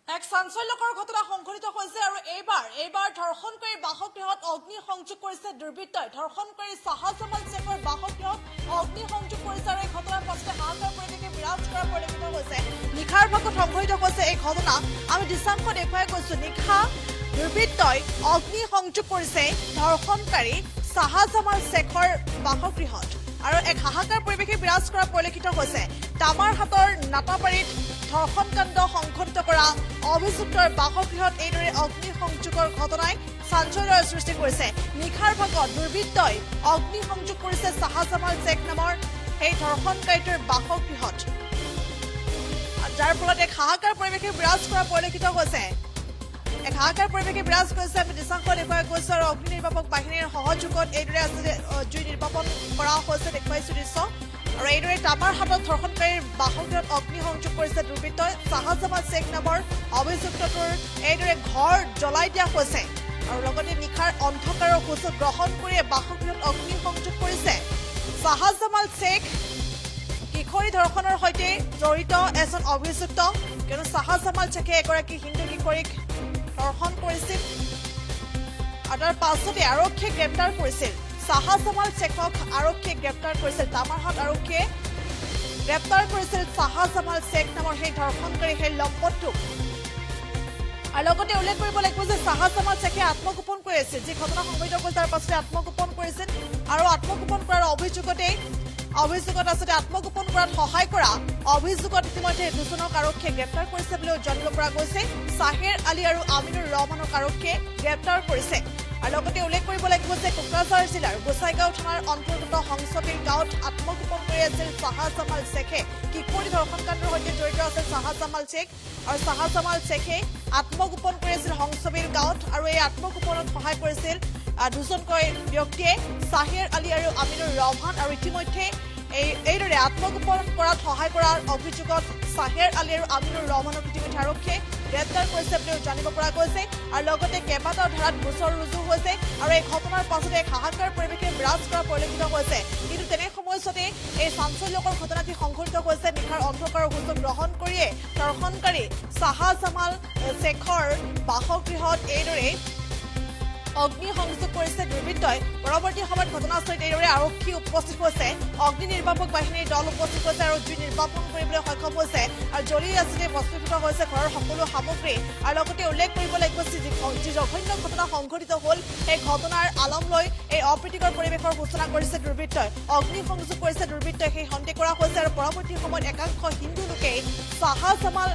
এক চাঞ্চল্যকৰ ঘটনা সংঘটিত হৈছে আৰু এইবাৰ ধৰ্ষণকাৰী বাসগৃহত অগ্নি সংযোগ কৰিছে দুৰ্বৃত্তই। ধৰ্ষণকাৰী শাহজামাল শেখৰ বাসগৃহত অগ্নি সংযোগ কৰিছে আৰু এই ঘটনাৰ পাছতে হাহাকাৰ পৰিৱেশে বিৰাজ কৰা পৰিলক্ষিত হৈছে। নিশাৰ ভাগত সংঘটিত হৈছে এই ঘটনা। আমি দৃশ্যাংশ দেখুৱাই গৈছো। নিশা দুৰ্বৃত্তই অগ্নি সংযোগ কৰিছে ধৰ্ষণকাৰী শাহজামাল শেখৰ বাসগৃহত আৰু এক হাহাকাৰ পৰিৱেশে বিৰাজ কৰা পৰিলক্ষিত হৈছে। তামাৰহাটৰ নাটাবাৰীত ধৰ্ষণকাণ্ড সংঘটিত কৰা অভিযুক্তৰ বাসগৃহত এইদৰে অগ্নি সংযোগৰ ঘটনাই চাঞ্চল্যৰ সৃষ্টি কৰিছে। নিশাৰ ভাগত দুৰ্বৃত্তই অগ্নি সংযোগ কৰিছে শাহজামাল শেখ নামৰ সেই ধৰ্ষণকাৰীটোৰ বাসগৃহত, যাৰ ফলত এক হাহাকাৰ পৰিৱেশে বিৰাজ কৰা পৰিলক্ষিত হৈছে। এক হাহাকাৰ পৰিৱেশে বিৰাজ কৰিছে। আমি দৃশ্যাংশ দেখুৱাই গৈছো আৰু অগ্নি নিৰ্বাপক বাহিনীৰ সহযোগত এইদৰে আচলতে জুই নিৰ্বাপন কৰা হৈছে, দেখুৱাইছো দৃশ্য। আৰু এইদৰে তামাৰহাটত ধৰ্ষণকাৰীৰ বাসগৃহত অগ্নি সংযোগ কৰিছে দুৰ্বৃত্তই। শাহজামাল শেখ নামৰ অভিযুক্তটোৰ এইদৰে ঘৰ জ্বলাই দিয়া হৈছে আৰু লগতে নিশাৰ অন্ধকাৰৰ সুযোগ গ্ৰহণ কৰি বাসগৃহত অগ্নি সংযোগ কৰিছে। শাহজামাল শেখ কিশোৰী ধৰ্ষণৰ সৈতে জড়িত এজন অভিযুক্ত, কিয়নো শাহজামাল শেখে এগৰাকী হিন্দু কিশোৰীক ধৰ্ষণ কৰিছিল আৰু তাৰ পাছতে আৰক্ষীয়ে গ্ৰেপ্তাৰ কৰিছিল। শাহজামাল শেখক আৰক্ষীয়ে গ্ৰেপ্তাৰ কৰিছিল। তামাৰহাট আৰক্ষীয়ে গ্ৰেপ্তাৰ কৰিছিল শাহজামাল শেখ নামৰ সেই ধৰ্ষণকাৰী সেই লম্পটটোক। আৰু লগতে উল্লেখ কৰিব লাগিব যে শাহজামাল শেখে আত্মগোপন কৰি আছিল। যি ঘটনা সংঘটিত কৰিছিল তাৰ পাছতে আত্মগোপন কৰিছিল আৰু আত্মগোপন কৰাৰ অভিযোগত আচলতে আত্মগোপন কৰাত সহায় কৰা অভিযোগত ইতিমধ্যে দুজনক আৰক্ষীয়ে গ্ৰেপ্তাৰ কৰিছে বুলিও জানিব পৰা গৈছে। ছাহিৰ আলী আৰু আমিনুৰ ৰহমানক আৰক্ষীয়ে গ্ৰেপ্তাৰ কৰিছে। আৰু লগতে উল্লেখ কৰিব লাগিব যে কোকৰাঝাৰ জিলাৰ গোসাইগাঁও থানাৰ অন্তৰ্গত হংসবিল গাঁৱত আত্মগোপন কৰি আছিল শাহজামাল শেখে। কিশোৰী ধৰ্ষণকাণ্ডৰ সৈতে জড়িত আছিল শাহজামাল শেখ আৰু শাহজামাল শেখে আত্মগোপন কৰি আছিল হংসবিল গাঁৱত আৰু এই আত্মগোপনত সহায় কৰিছিল দুজনকৈ ব্যক্তিয়ে, ছাহিৰ আলী আৰু আমিনুৰ ৰহমান। আৰু ইতিমধ্যে এইদৰে আত্মগোপন কৰাত সহায় কৰাৰ অভিযোগত ছাহিৰ আলী আৰু আমিনুৰ ৰহমানক ইতিমধ্যে আৰক্ষীয়ে গ্ৰেপ্তাৰ কৰিছে বুলিও জানিব পৰা গৈছে। আৰু লগতে কেইবাটাও ধাৰাত গোচৰ ৰুজু হৈছে আৰু এই ঘটনাৰ পাছতে এক হাহাকাৰ পৰিৱেশে বিৰাজ কৰা পৰিলক্ষিত হৈছে। কিন্তু তেনে সময়ছোৱাতে এই চাঞ্চল্যকৰ ঘটনাটি সংঘটিত হৈছে। নিশাৰ অন্ধকাৰৰ সুযোগ গ্ৰহণ কৰিয়ে ধৰ্ষণকাৰী শাহজামাল শেখৰ বাসগৃহত এইদৰে অগ্নি সংযোগ কৰিছে দুৰ্বৃত্তই। পৰৱৰ্তী সময়ত ঘটনাস্থলীত এইদৰে আৰক্ষী উপস্থিত হৈছে, অগ্নি নিৰ্বাপক বাহিনীৰ দল উপস্থিত হৈছে আৰু জুই নিৰ্বাপন কৰিবলৈ সক্ষম হৈছে আৰু জ্বলি আছিলে প্ৰস্তুত হৈছে ঘৰৰ সকলো সামগ্ৰী। আৰু লগতে উল্লেখ কৰিব লাগিব যি জঘন্য ঘটনা সংঘটিত হ'ল সেই ঘটনাৰ আলম লৈ এই অপ্ৰীতিকৰ পৰিৱেশৰ সূচনা কৰিছে দুৰ্বৃত্তই। অগ্নি সংযোগ কৰিছে দুৰ্বৃত্তই সেই সন্দেহ কৰা হৈছে আৰু পৰৱৰ্তী সময়ত একাংশ হিন্দু লোকেই শাহজামাল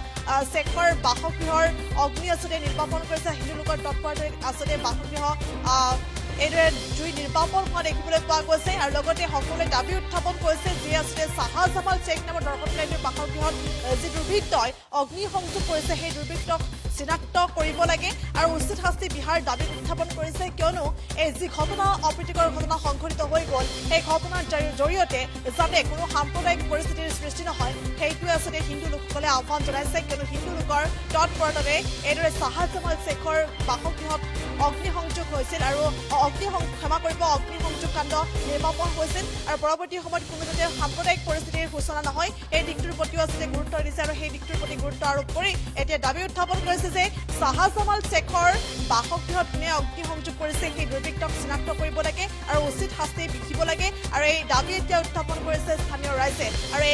শেখৰ বাসগৃহৰ অগ্নি আচলতে নিৰ্বাপন কৰিছে। হিন্দু লোকৰ তৎপৰতাৰে আচলতে বাসগৃহ এইদৰে জুই নিৰ্বাপন হোৱা দেখিবলৈ পোৱা গৈছে। আৰু লগতে সকলোৱে দাবী উত্থাপন কৰিছে যি আচলতে শাহজামাল শেখ নামৰ ধৰ্ষণকাৰীৰ বাসগৃহত যি দুৰ্বৃত্তই অগ্নি সংযোগ কৰিছে সেই দুৰ্বৃত্তক চিনাক্ত কৰিব লাগে আৰু উচিত শাস্তি বিহাৰ দাবী উত্থাপন কৰিছে। কিয়নো এই যি ঘটনা অপ্ৰীতিকৰ ঘটনা সংঘটিত হৈ গ'ল সেই ঘটনাৰ জৰিয়তে যাতে কোনো সাম্প্ৰদায়িক পৰিস্থিতিৰ সৃষ্টি নহয় সেইটোৱে আচলতে হিন্দু লোকসকলে আহ্বান জনাইছে। কিয়নো হিন্দু লোকৰ তৎপৰতাৰে এইদৰে শাহজামাল শেখৰ বাসগৃহত অগ্নি সংযোগ হৈছিল আৰু অগ্নি সংযোগ কাণ্ড নিৰ্বাপন হৈছিল আৰু পৰৱৰ্তী সময়ত কোনো যাতে সাম্প্ৰদায়িক পৰিস্থিতিৰ সূচনা নহয় সেই দিশটোৰ প্ৰতিও আচলতে গুৰুত্ব দিছে আৰু সেই দিশটোৰ প্ৰতি গুৰুত্ব আৰোপ কৰি এতিয়া দাবী উত্থাপন কৰিছে যে শাহজামাল শেখৰ বাসগৃহত কোনে অগ্নি সংযোগ কৰিছে সেই দুৰ্বৃত্তক চিনাক্ত কৰিব লাগে আৰু উচিত শাস্তি বিহিব লাগে। আৰু এই দাবী এতিয়া উত্থাপন কৰিছে স্থানীয় ৰাইজে। আৰু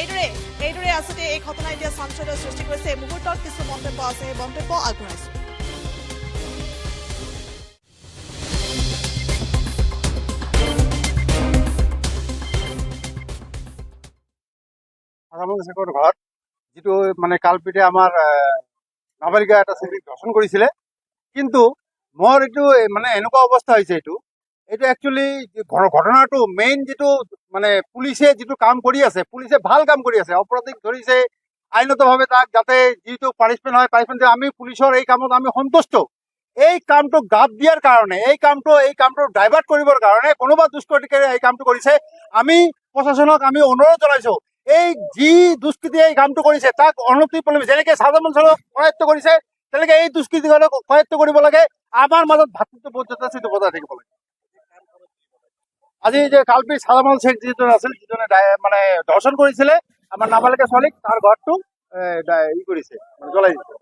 এইদৰে আচলতে এই ঘটনাই এতিয়া চাঞ্চল্যৰ সৃষ্টি কৰিছে। এই মুহূৰ্তত কিছু মন্তব্য আছে, সেই মন্তব্য আগবঢ়াইছে। শেখৰ ঘৰত যিটো মানে কালপিতে আমাৰ নাবালিকা এটা ছেলিক ধৰ্ষণ কৰিছিলে। কিন্তু মোৰ এইটো মানে এনেকুৱা অৱস্থা হৈছে, এইটো একচুৱেলি ঘটনাটো মেইন যিটো মানে পুলিচে যিটো কাম কৰি আছে, পুলিচে ভাল কাম কৰি আছে, অপৰাধীক ধৰিছে আইনতভাৱে তাক যাতে যিটো পানিছমেণ্ট হয় পানিছমেণ্ট দিয়ে। আমি পুলিচৰ এই কামত আমি সন্তুষ্ট। এই কামটো গাপ দিয়াৰ কাৰণে এই কামটো ডাইভাৰ্ট কৰিবৰ কাৰণে কোনোবা দুষ্কৃতিকাৰীয়ে এই কামটো কৰিছে। আমি প্ৰশাসনক আমি অনুৰোধ জনাইছো, এই যি দুষ্কৃতিয়ে এই কামটো কৰিছে তাক অনতিপলমে যেনেকে শাহজামাল শেখক কৰায়ত্ব কৰিছে তেনেকে এই দুষ্কৃতিকাৰক কৰায়ত্ব কৰিব লাগে। আমাৰ মাজত ভাতৃত্ববোধ যথেষ্ট বজাই থাকিব লাগে। আজি যে কালপিত শাহজামাল শেখ যিজন আছিল, যিজনে মানে ধৰ্ষণ কৰিছিলে আমাৰ নাবালিকা ছোৱালীক, তাৰ ঘৰটো ই কৰিছে, জ্বলাই দিছে।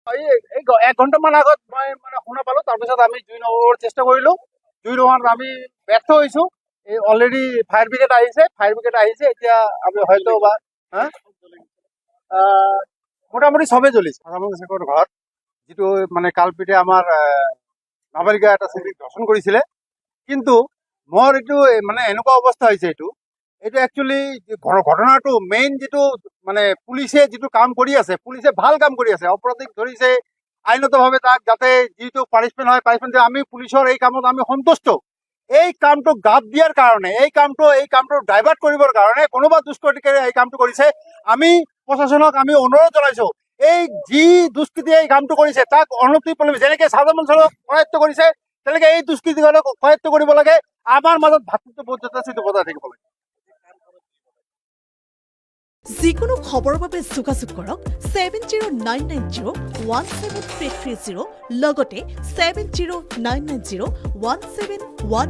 এই 1 ঘণ্টামান আগত মই মানে শুনা পালো, তাৰপিছত আমি জুই নমাবৰ চেষ্টা কৰিলো। জুই নমাত আমি ব্যৰ্থ হৈছো। এই অলৰেডি ফায়াৰ ব্ৰিগেড আহিছে। এতিয়া আমি হয়তো বা মোটামুটি চবেই জ্বলিছে। শেখৰ ঘৰত যিটো মানে কালপিতে আমাৰ নাবালিকা এটা ছেলিক ধৰ্ষণ কৰিছিলে। কিন্তু মোৰ এইটো মানে এনেকুৱা অৱস্থা হৈছে, এইটো একচুৱেলি ঘটনাটো মেইন যিটো মানে পুলিচে যিটো কাম কৰি আছে, পুলিচে ভাল কাম কৰি আছে। অপৰাধীক ধৰিছে আইনতভাৱে, তাক যাতে যিটো পানিছমেণ্ট হয় পানিছমেণ্ট দিয়ে। আমি পুলিচৰ এই কামত আমি সন্তুষ্ট। এই কামটো গাপ দিয়াৰ কাৰণে, এই কামটো ডাইভাৰ্ট কৰিবৰ কাৰণে কোনোবা দুষ্কৃতিকাৰীয়ে এই কামটো কৰিছে। আমি প্ৰশাসনক আমি অনুৰোধ জনাইছো, এই যি দুষ্কৃতিয়ে এই কামটো কৰিছে তাক অনতিপলমে, যেনেকে সাধাৰণ অঞ্চলক কৰায়ত্ব কৰিছে, তেনেকে এই দুষ্কৃতিকাৰক কৰায়ত্ব কৰিব লাগে। আমাৰ মাজত ভাতৃত্ববোধ যথেষ্ট বজাই থাকিব লাগে। যিকোনো খবৰৰ বাবে যোগাযোগ কৰক 7099017330 লগতে 70990171